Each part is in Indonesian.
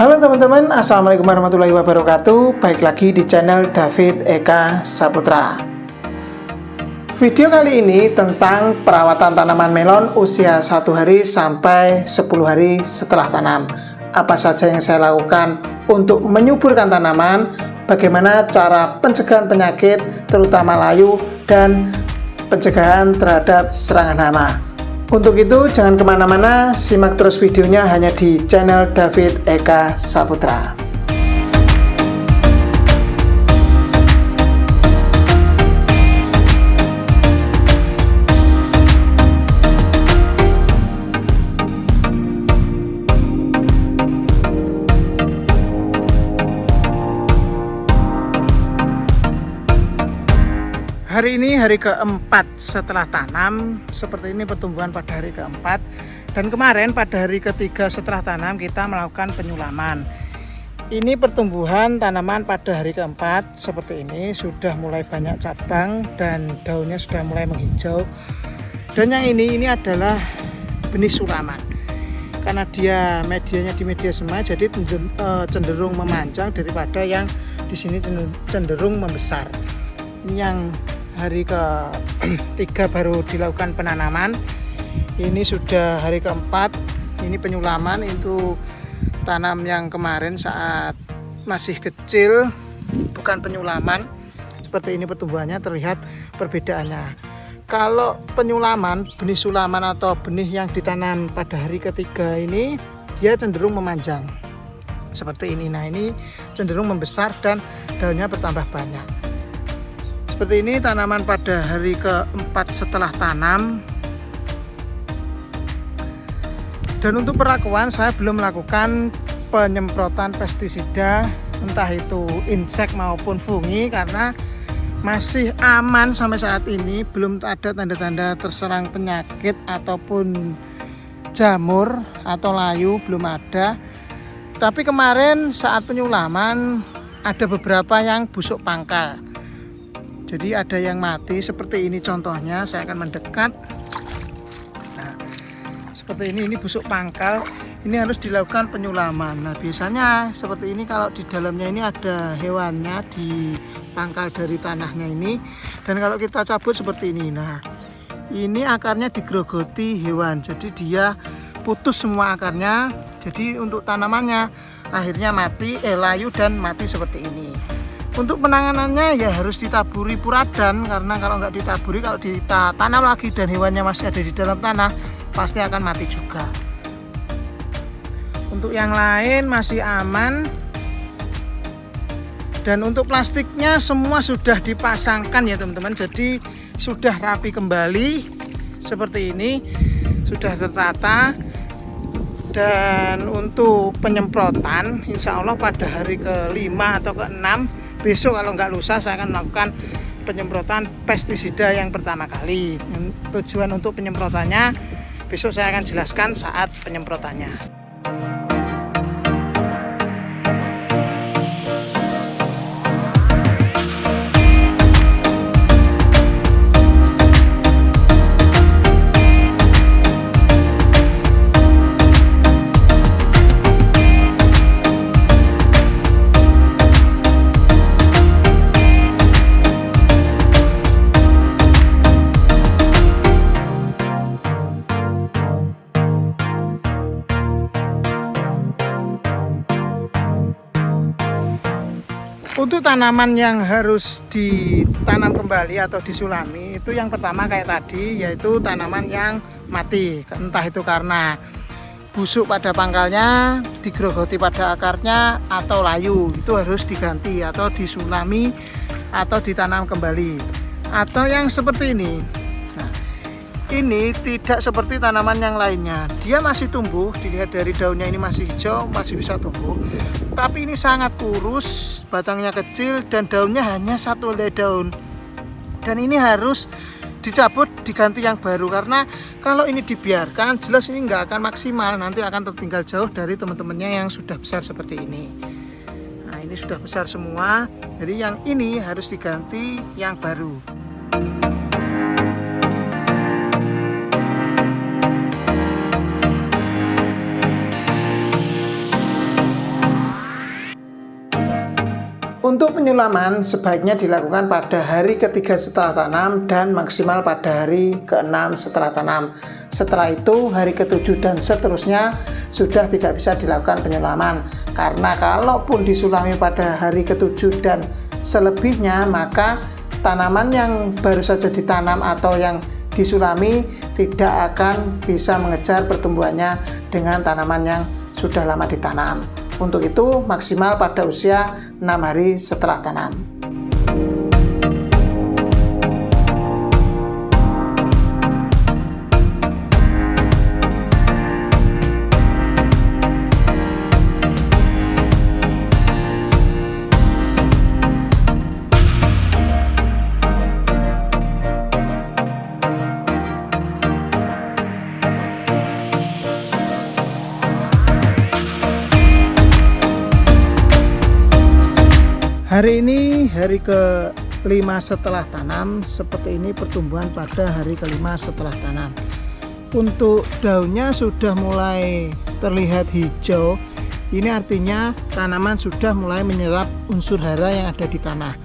Halo teman-teman, Assalamualaikum warahmatullahi wabarakatuh. Baik lagi di channel David Eka Saputra. Video kali ini tentang perawatan tanaman melon usia 1 hari sampai 10 hari setelah tanam. Apa saja yang saya lakukan untuk menyuburkan tanaman, bagaimana cara pencegahan penyakit terutama layu dan pencegahan terhadap serangan hama. Untuk itu jangan kemana-mana, simak terus videonya hanya di channel David Eka Saputra. Hari ini hari keempat setelah tanam. Seperti ini pertumbuhan pada hari keempat. Dan kemarin pada hari ketiga setelah tanam kita melakukan penyulaman. Ini pertumbuhan tanaman pada hari keempat seperti ini. Sudah mulai banyak cabang dan daunnya sudah mulai menghijau. Dan yang ini adalah benih sulaman. Karena dia medianya di media sema, jadi cenderung memanjang daripada yang di sini cenderung membesar. Yang hari ketiga baru dilakukan penanaman. Ini sudah hari keempat. Ini penyulaman untuk tanam yang kemarin saat masih kecil, bukan penyulaman. Seperti ini pertumbuhannya, terlihat perbedaannya. Kalau penyulaman, benih sulaman atau benih yang ditanam pada hari ketiga ini, dia cenderung memanjang seperti ini. Nah, ini cenderung membesar dan daunnya bertambah banyak. Seperti ini tanaman pada hari keempat setelah tanam. Dan untuk perakuan saya belum melakukan penyemprotan pestisida, entah itu insek maupun fungi, karena masih aman sampai saat ini. Belum ada tanda-tanda terserang penyakit ataupun jamur atau layu, belum ada. Tapi kemarin saat penyulaman ada beberapa yang busuk pangkal. Jadi ada yang mati seperti ini contohnya. Saya akan mendekat. Nah, seperti ini busuk pangkal. Ini harus dilakukan penyulaman. Nah, biasanya seperti ini kalau di dalamnya ini ada hewannya di pangkal dari tanahnya ini. Dan kalau kita cabut seperti ini. Nah, ini akarnya digerogoti hewan. Jadi dia putus semua akarnya. Jadi untuk tanamannya akhirnya mati, layu dan mati seperti ini. Untuk penanganannya ya harus ditaburi puradan, karena kalau nggak ditaburi, kalau ditanam lagi dan hewannya masih ada di dalam tanah, pasti akan mati juga. Untuk yang lain masih aman. Dan untuk plastiknya semua sudah dipasangkan ya teman-teman. Jadi sudah rapi kembali seperti ini, sudah tertata. Dan untuk penyemprotan insya Allah pada hari ke-5 atau ke-6 besok, kalau nggak lusa, saya akan melakukan penyemprotan pestisida yang pertama kali. Tujuan untuk penyemprotannya besok saya akan jelaskan saat penyemprotannya. Untuk tanaman yang harus ditanam kembali atau disulami, itu yang pertama kayak tadi, yaitu tanaman yang mati. Entah itu karena busuk pada pangkalnya, digerogoti pada akarnya, atau layu. Itu harus diganti atau disulami atau ditanam kembali. Atau yang seperti ini. Nah, ini tidak seperti tanaman yang lainnya. Dia masih tumbuh, dilihat dari daunnya ini masih hijau, masih bisa tumbuh. Tapi ini sangat kurus, batangnya kecil dan daunnya hanya satu helai daun. Dan ini harus dicabut, diganti yang baru, karena kalau ini dibiarkan jelas ini nggak akan maksimal, nanti akan tertinggal jauh dari teman-temannya yang sudah besar seperti ini. Nah, ini sudah besar semua, jadi yang ini harus diganti yang baru. Untuk penyulaman sebaiknya dilakukan pada hari ketiga setelah tanam dan maksimal pada hari ke-6 setelah tanam. Setelah itu hari ke-7 dan seterusnya sudah tidak bisa dilakukan penyulaman, karena kalaupun disulami pada hari ke-7 dan selebihnya, maka tanaman yang baru saja ditanam atau yang disulami tidak akan bisa mengejar pertumbuhannya dengan tanaman yang sudah lama ditanam. Untuk itu maksimal pada usia 6 hari setelah tanam. Hari ini hari ke-5 setelah tanam. Seperti ini pertumbuhan pada hari ke-5 setelah tanam. Untuk daunnya sudah mulai terlihat hijau. Ini artinya tanaman sudah mulai menyerap unsur hara yang ada di tanah.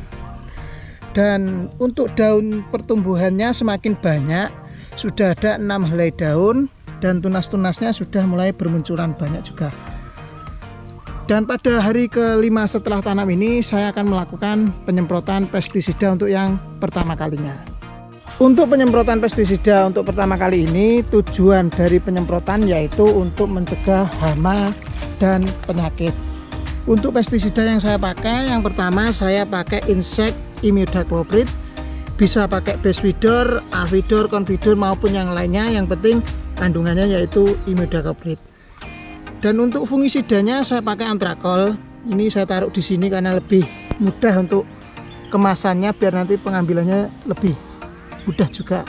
Dan untuk daun pertumbuhannya semakin banyak. Sudah ada 6 helai daun dan tunas-tunasnya sudah mulai bermunculan banyak juga. Dan pada hari ke-5 setelah tanam ini saya akan melakukan penyemprotan pestisida untuk yang pertama kalinya. Untuk penyemprotan pestisida untuk pertama kali ini, tujuan dari penyemprotan yaitu untuk mencegah hama dan penyakit. Untuk pestisida yang saya pakai, yang pertama saya pakai Insect Imidacloprid. Bisa pakai Bestwida, Avidor, Convidor maupun yang lainnya, yang penting kandungannya yaitu Imidacloprid. Dan untuk fungisidanya saya pakai Antrakol. Ini saya taruh di sini karena lebih mudah untuk kemasannya, biar nanti pengambilannya lebih mudah juga.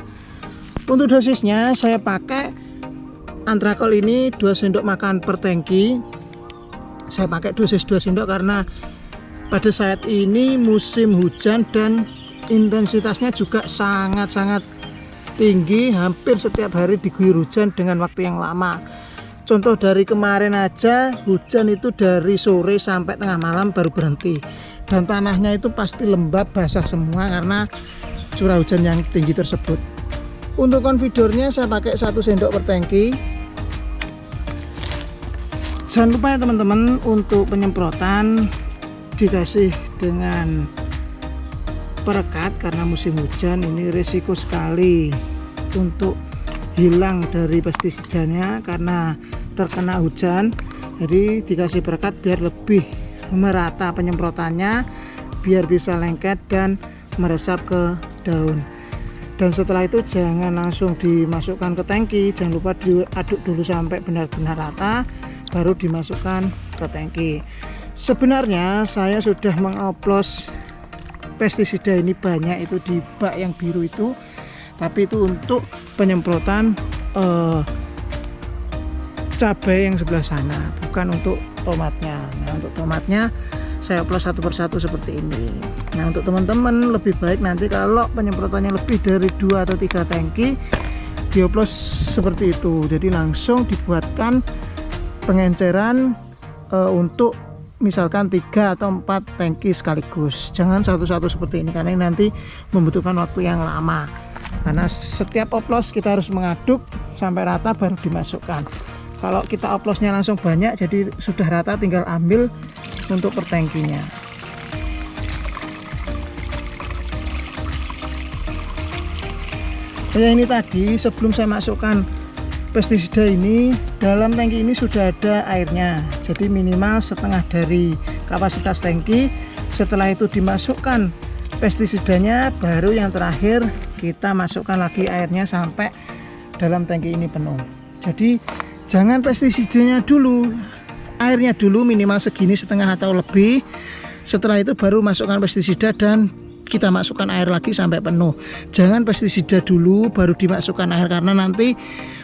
Untuk dosisnya saya pakai Antrakol ini 2 sendok makan per tangki. Saya pakai dosis 2 sendok karena pada saat ini musim hujan dan intensitasnya juga sangat-sangat tinggi. Hampir setiap hari diguyur hujan dengan waktu yang lama. Contoh dari kemarin aja hujan itu dari sore sampai tengah malam baru berhenti, dan tanahnya itu pasti lembab basah semua karena curah hujan yang tinggi tersebut. Untuk konfidornya saya pakai 1 sendok per tangki. Jangan lupa ya teman-teman, untuk penyemprotan dikasih dengan perekat karena musim hujan ini risiko sekali untuk hilang dari pestisidanya karena terkena hujan. Jadi dikasih perekat biar lebih merata penyemprotannya, biar bisa lengket dan meresap ke daun. Dan setelah itu jangan langsung dimasukkan ke tangki, jangan lupa diaduk dulu sampai benar-benar rata baru dimasukkan ke tangki. Sebenarnya saya sudah mengoplos pestisida ini banyak itu di bak yang biru itu, tapi itu untuk penyemprotan cabai yang sebelah sana, bukan untuk tomatnya. Nah, untuk tomatnya saya oplos satu persatu seperti ini. Nah, untuk teman-teman lebih baik nanti kalau penyemprotannya lebih dari 2 atau 3 tangki dioplos seperti itu. Jadi langsung dibuatkan pengenceran untuk misalkan 3 atau 4 tangki sekaligus. Jangan satu-satu seperti ini karena ini nanti membutuhkan waktu yang lama. Karena setiap oplos kita harus mengaduk sampai rata baru dimasukkan. Kalau kita oplosnya langsung banyak, jadi sudah rata, tinggal ambil untuk per tangkinya. Ini tadi sebelum saya masukkan pestisida ini, dalam tangki ini sudah ada airnya, jadi minimal setengah dari kapasitas tangki. Setelah itu dimasukkan pestisidanya, baru yang terakhir kita masukkan lagi airnya sampai dalam tangki ini penuh. Jadi jangan pestisidanya dulu, airnya dulu minimal segini setengah atau lebih. Setelah itu baru masukkan pestisida dan kita masukkan air lagi sampai penuh. Jangan pestisida dulu baru dimasukkan air karena nanti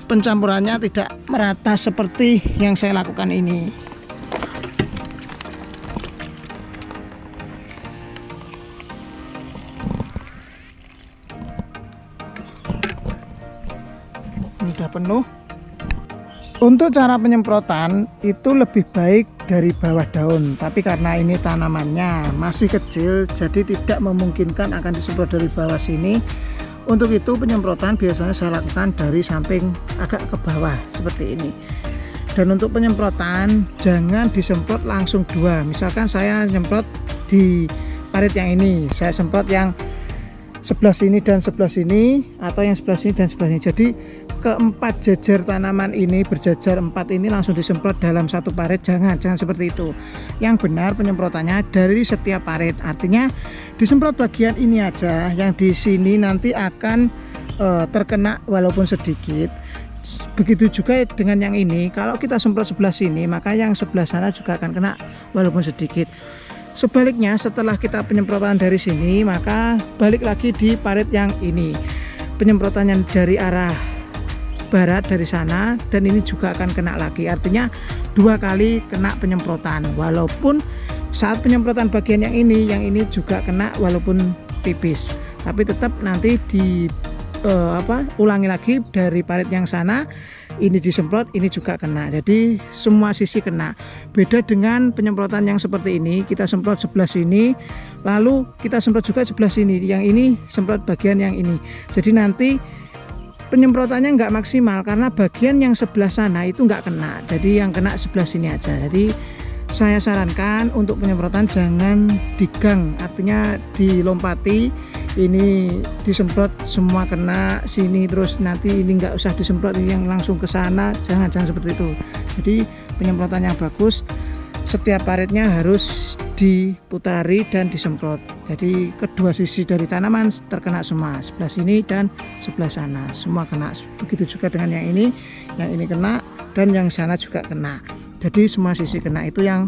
pencampurannya tidak merata seperti yang saya lakukan ini. Sudah penuh. Untuk cara penyemprotan itu lebih baik dari bawah daun, tapi karena ini tanamannya masih kecil jadi tidak memungkinkan akan disemprot dari bawah sini. Untuk itu penyemprotan biasanya saya lakukan dari samping agak ke bawah seperti ini. Dan untuk penyemprotan jangan disemprot langsung dua. Misalkan saya nyemprot di parit yang ini, saya semprot yang sebelah sini dan sebelah sini, atau yang sebelah sini dan sebelah sini. Jadi keempat jejer tanaman ini, berjajar 4 ini langsung disemprot dalam satu parit. Jangan seperti itu. Yang benar penyemprotannya dari setiap parit, artinya disemprot bagian ini aja, yang di sini nanti akan terkena walaupun sedikit. Begitu juga dengan yang ini, kalau kita semprot sebelah sini maka yang sebelah sana juga akan kena walaupun sedikit. Sebaliknya, setelah kita penyemprotan dari sini maka balik lagi di parit yang ini, penyemprotannya dari arah barat dari sana, dan ini juga akan kena lagi. Artinya 2 kali kena penyemprotan, walaupun saat penyemprotan bagian yang ini juga kena walaupun tipis, tapi tetap nanti di ulangi lagi dari parit yang sana, ini disemprot, ini juga kena. Jadi semua sisi kena. Beda dengan penyemprotan yang seperti ini, kita semprot sebelah sini lalu kita semprot juga sebelah sini, yang ini semprot bagian yang ini. Jadi nanti penyemprotannya nggak maksimal karena bagian yang sebelah sana itu nggak kena, jadi yang kena sebelah sini aja. Jadi saya sarankan untuk penyemprotan jangan digang, artinya dilompati, ini disemprot semua kena sini, terus nanti ini nggak usah disemprot, ini yang langsung ke sana. Jangan seperti itu. Jadi penyemprotan yang bagus, setiap paritnya harus diputari dan disemprot. Jadi kedua sisi dari tanaman terkena semua, sebelah sini dan sebelah sana semua kena. Begitu juga dengan yang ini kena dan yang sana juga kena. Jadi semua sisi kena, itu yang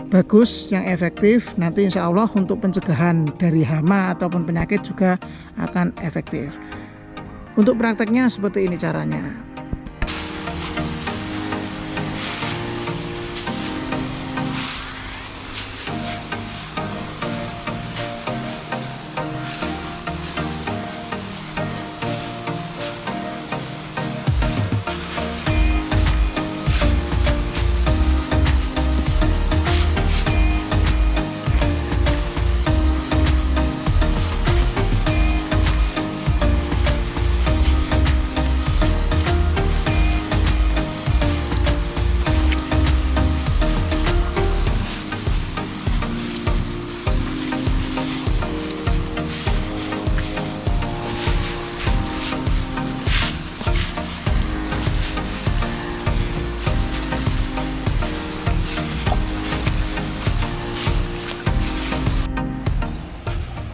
bagus, yang efektif. Nanti insya Allah untuk pencegahan dari hama ataupun penyakit juga akan efektif. Untuk prakteknya seperti ini caranya.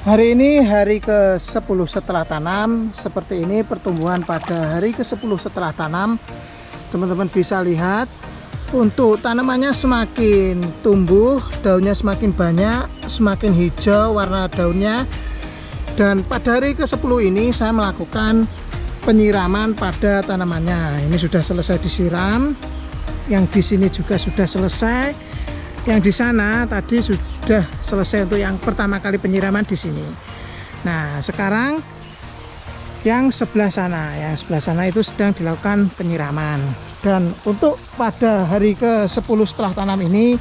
Hari ini hari ke-10 setelah tanam. Seperti ini pertumbuhan pada hari ke-10 setelah tanam. Teman-teman bisa lihat, untuk tanamannya semakin tumbuh, daunnya semakin banyak, semakin hijau warna daunnya. Dan pada hari ke-10 ini saya melakukan penyiraman pada tanamannya. Ini sudah selesai disiram, yang di sini juga sudah selesai, yang di sana tadi sudah selesai untuk yang pertama kali penyiraman di sini. Nah, sekarang yang sebelah sana itu sedang dilakukan penyiraman. Dan untuk pada hari ke-10 setelah tanam ini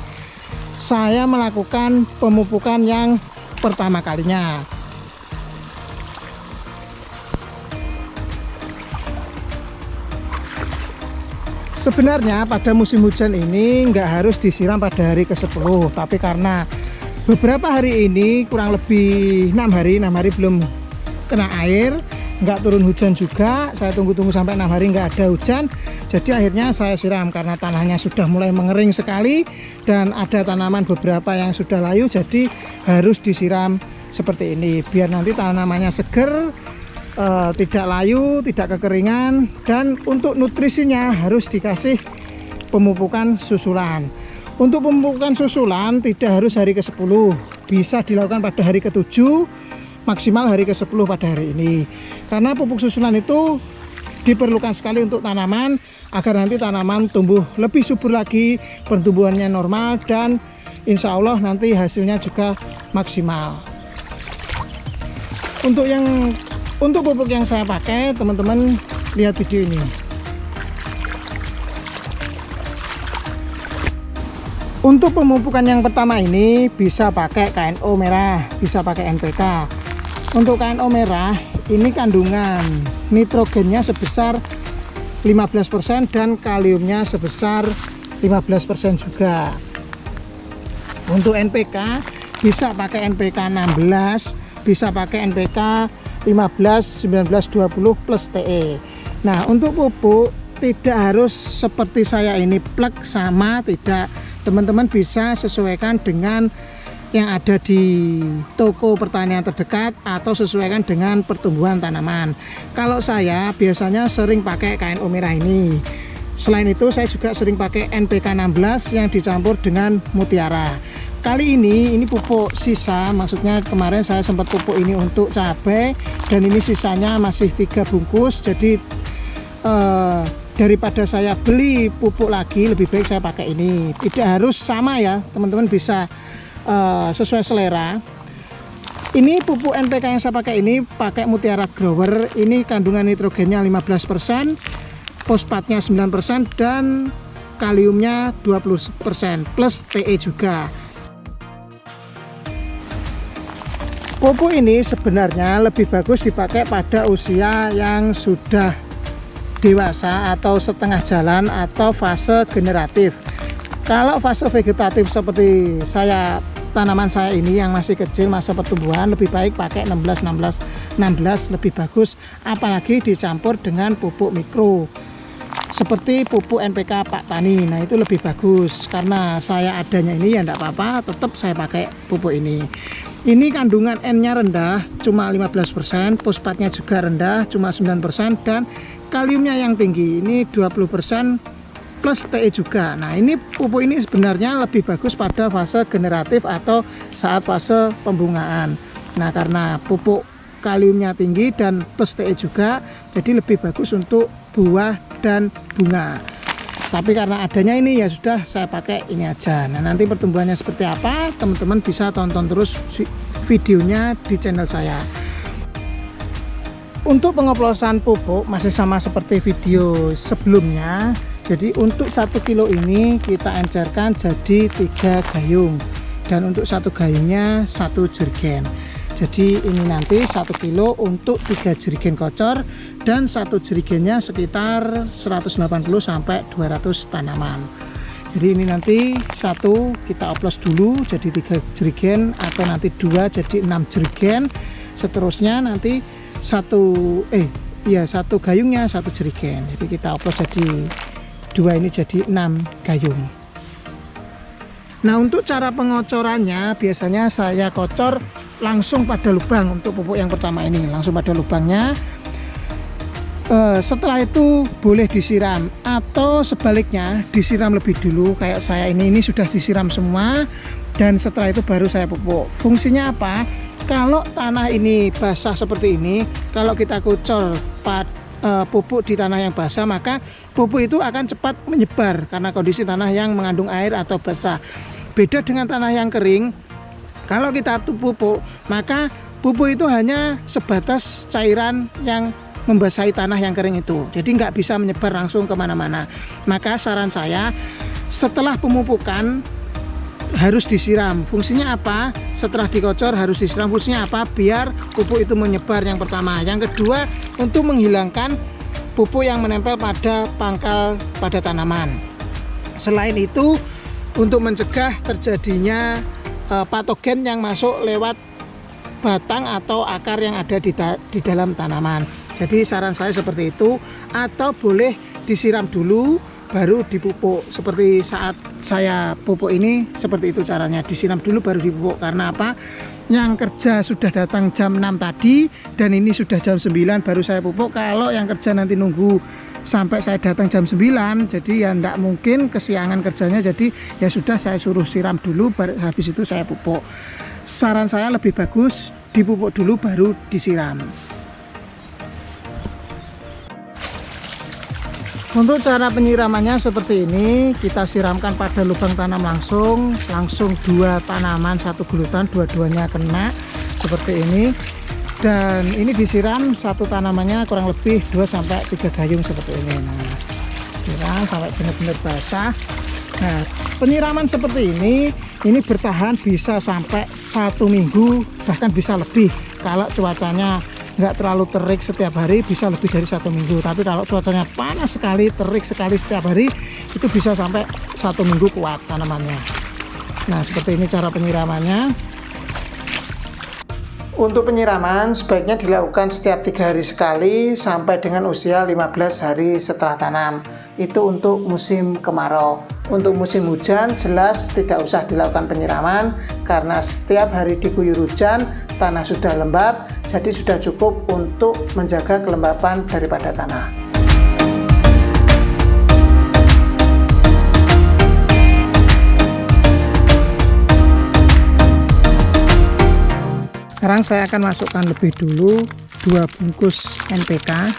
saya melakukan pemupukan yang pertama kalinya. Sebenarnya pada musim hujan ini nggak harus disiram pada hari ke-10, tapi karena beberapa hari ini kurang lebih 6 hari belum kena air, nggak turun hujan juga, saya tunggu sampai 6 hari nggak ada hujan, jadi akhirnya saya siram karena tanahnya sudah mulai mengering sekali dan ada tanaman beberapa yang sudah layu, jadi harus disiram seperti ini biar nanti tanamannya seger, tidak layu, tidak kekeringan. Dan untuk nutrisinya harus dikasih pemupukan susulan. Untuk pemupukan susulan tidak harus hari ke-10, bisa dilakukan pada hari ke-7, maksimal hari ke-10 pada hari ini. Karena pupuk susulan itu diperlukan sekali untuk tanaman agar nanti tanaman tumbuh lebih subur lagi, pertumbuhannya normal, dan insya Allah nanti hasilnya juga maksimal. Untuk pupuk yang saya pakai, teman-teman lihat video ini. Untuk pemupukan yang pertama ini bisa pakai KNO merah, bisa pakai NPK. Untuk KNO merah ini kandungan nitrogennya sebesar 15% dan kaliumnya sebesar 15% juga. Untuk NPK bisa pakai NPK 16, bisa pakai NPK 15, 19, 20 plus TE. Nah, untuk pupuk tidak harus seperti saya ini plek sama, tidak. Teman-teman bisa sesuaikan dengan yang ada di toko pertanian terdekat atau sesuaikan dengan pertumbuhan tanaman. Kalau saya biasanya sering pakai KNO merah ini. Selain itu saya juga sering pakai NPK 16 yang dicampur dengan Mutiara. Kali ini pupuk sisa, maksudnya kemarin saya sempat pupuk ini untuk cabai dan ini sisanya masih 3 bungkus. Jadi daripada saya beli pupuk lagi, lebih baik saya pakai ini. Tidak harus sama ya, teman-teman bisa sesuai selera. Ini pupuk NPK yang saya pakai ini pakai Mutiara Grower. Ini kandungan nitrogennya 15%, fosfatnya 9% dan kaliumnya 20% plus TE juga. Pupuk ini sebenarnya lebih bagus dipakai pada usia yang sudah dewasa atau setengah jalan atau fase generatif. Kalau fase vegetatif seperti tanaman saya ini yang masih kecil, masa pertumbuhan, lebih baik pakai 16 lebih bagus, apalagi dicampur dengan pupuk mikro seperti pupuk NPK Pak Tani. Nah, itu lebih bagus. Karena saya adanya ini ya enggak apa-apa, tetap saya pakai pupuk ini. Ini kandungan N-nya rendah, cuma 15%, fosfatnya juga rendah, cuma 9%, dan kaliumnya yang tinggi, ini 20% plus TE juga. Nah, ini pupuk ini sebenarnya lebih bagus pada fase generatif atau saat fase pembungaan. Nah, karena pupuk kaliumnya tinggi dan plus TE juga, jadi lebih bagus untuk buah dan bunga. Tapi karena adanya ini ya sudah saya pakai ini aja. Nah, nanti pertumbuhannya seperti apa teman-teman bisa tonton terus videonya di channel saya. Untuk pengoplosan pupuk masih sama seperti video sebelumnya. Jadi untuk 1 kilo ini kita encerkan jadi 3 gayung, dan untuk 1 gayungnya 1 jerigen. Jadi ini nanti 1 kilo untuk 3 jerigen kocor dan 1 jerigennya sekitar 180 sampai 200 tanaman. Jadi ini nanti 1 kita oplos dulu jadi 3 jerigen atau nanti 2 jadi 6 jerigen. Seterusnya nanti 1 gayungnya 1 jerigen. Jadi kita oplos jadi 2 ini jadi 6 gayung. Nah, untuk cara pengocorannya biasanya saya kocor langsung pada lubang. Untuk pupuk yang pertama ini langsung pada lubangnya. Setelah itu boleh disiram atau sebaliknya disiram lebih dulu kayak saya ini sudah disiram semua, dan setelah itu baru saya pupuk. Fungsinya apa? Kalau tanah ini basah seperti ini, kalau kita kocor pupuk di tanah yang basah, maka pupuk itu akan cepat menyebar karena kondisi tanah yang mengandung air atau basah. Beda dengan tanah yang kering, kalau kita pupuk, maka pupuk itu hanya sebatas cairan yang membasahi tanah yang kering itu. Jadi nggak bisa menyebar langsung kemana-mana. Maka saran saya, setelah pemupukan harus disiram. Fungsinya apa? Setelah dikocor harus disiram. Fungsinya apa? Biar pupuk itu menyebar, yang pertama. Yang kedua, untuk menghilangkan pupuk yang menempel pada pangkal pada tanaman. Selain itu, untuk mencegah terjadinya patogen yang masuk lewat batang atau akar yang ada di dalam tanaman. Jadi saran saya seperti itu, atau boleh disiram dulu baru dipupuk. Seperti saat saya pupuk ini seperti itu caranya, disiram dulu baru dipupuk. Karena apa? Yang kerja sudah datang jam 6 tadi dan ini sudah jam 9 baru saya pupuk. Kalau yang kerja nanti nunggu sampai saya datang jam 9, jadi ya enggak mungkin, kesiangan kerjanya. Jadi ya sudah, saya suruh siram dulu, habis itu saya pupuk. Saran saya lebih bagus dipupuk dulu baru disiram. Untuk cara penyiramannya seperti ini, kita siramkan pada lubang tanam langsung 2 tanaman 1 gulutan, dua-duanya kena seperti ini. Dan ini disiram 1 tanamannya kurang lebih 2 sampai 3 gayung seperti ini. Nah, siram sampai benar-benar basah. Nah, penyiraman seperti ini bertahan bisa sampai 1 minggu, bahkan bisa lebih. Kalau cuacanya nggak terlalu terik setiap hari, bisa lebih dari 1 minggu. Tapi kalau cuacanya panas sekali, terik sekali setiap hari, itu bisa sampai 1 minggu kuat tanamannya. Nah, seperti ini cara penyiramannya. Untuk penyiraman sebaiknya dilakukan setiap 3 hari sekali sampai dengan usia 15 hari setelah tanam. Itu untuk musim kemarau. Untuk musim hujan jelas tidak usah dilakukan penyiraman karena setiap hari diguyur hujan, tanah sudah lembab, jadi sudah cukup untuk menjaga kelembapan daripada tanah. Sekarang saya akan masukkan lebih dulu 2 bungkus NPK.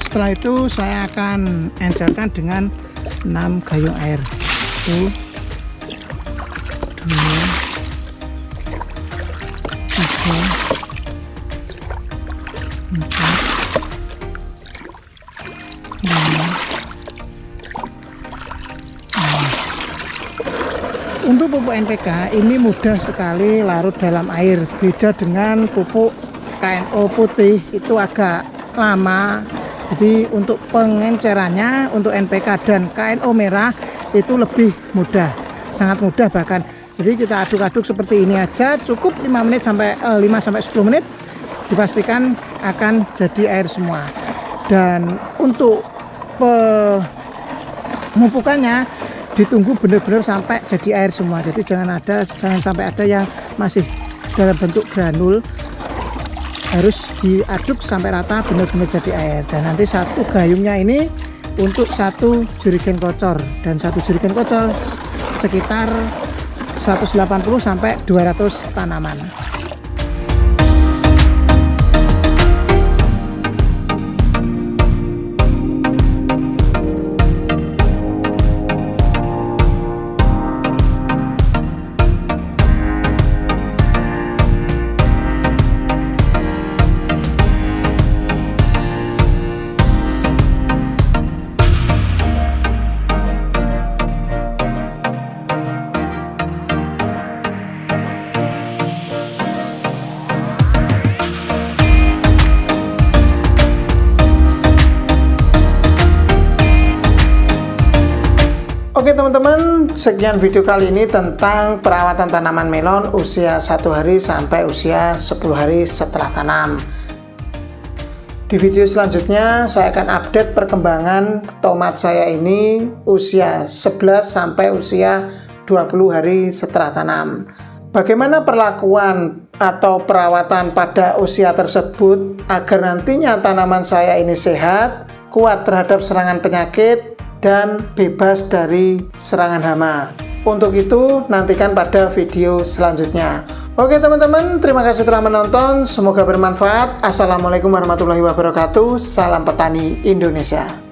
Setelah itu saya akan encerkan dengan 6 gayung air. 1, 2, 3, 4, 5, 6. Untuk pupuk NPK ini mudah sekali larut dalam air, beda dengan pupuk KNO putih itu agak lama. Jadi untuk pengencerannya untuk NPK dan KNO merah itu lebih mudah, sangat mudah bahkan. Jadi kita aduk-aduk seperti ini aja, cukup 5 menit sampai 10 menit, dipastikan akan jadi air semua. Dan untuk pemupukannya ditunggu benar-benar sampai jadi air semua. Jadi jangan sampai ada yang masih dalam bentuk granul, harus diaduk sampai rata benar-benar jadi air. Dan nanti satu gayungnya ini untuk 1 jerigen kocor, dan 1 jerigen kocor sekitar 180 sampai 200 tanaman. Oke teman-teman, sekian video kali ini tentang perawatan tanaman melon usia 1 hari sampai usia 10 hari setelah tanam. Di video selanjutnya saya akan update perkembangan tomat saya ini usia 11 sampai usia 20 hari setelah tanam. Bagaimana perlakuan atau perawatan pada usia tersebut agar nantinya tanaman saya ini sehat, kuat terhadap serangan penyakit, dan bebas dari serangan hama. Untuk itu nantikan pada video selanjutnya. Oke teman-teman, terima kasih telah menonton, semoga bermanfaat. Assalamualaikum warahmatullahi wabarakatuh. Salam petani Indonesia.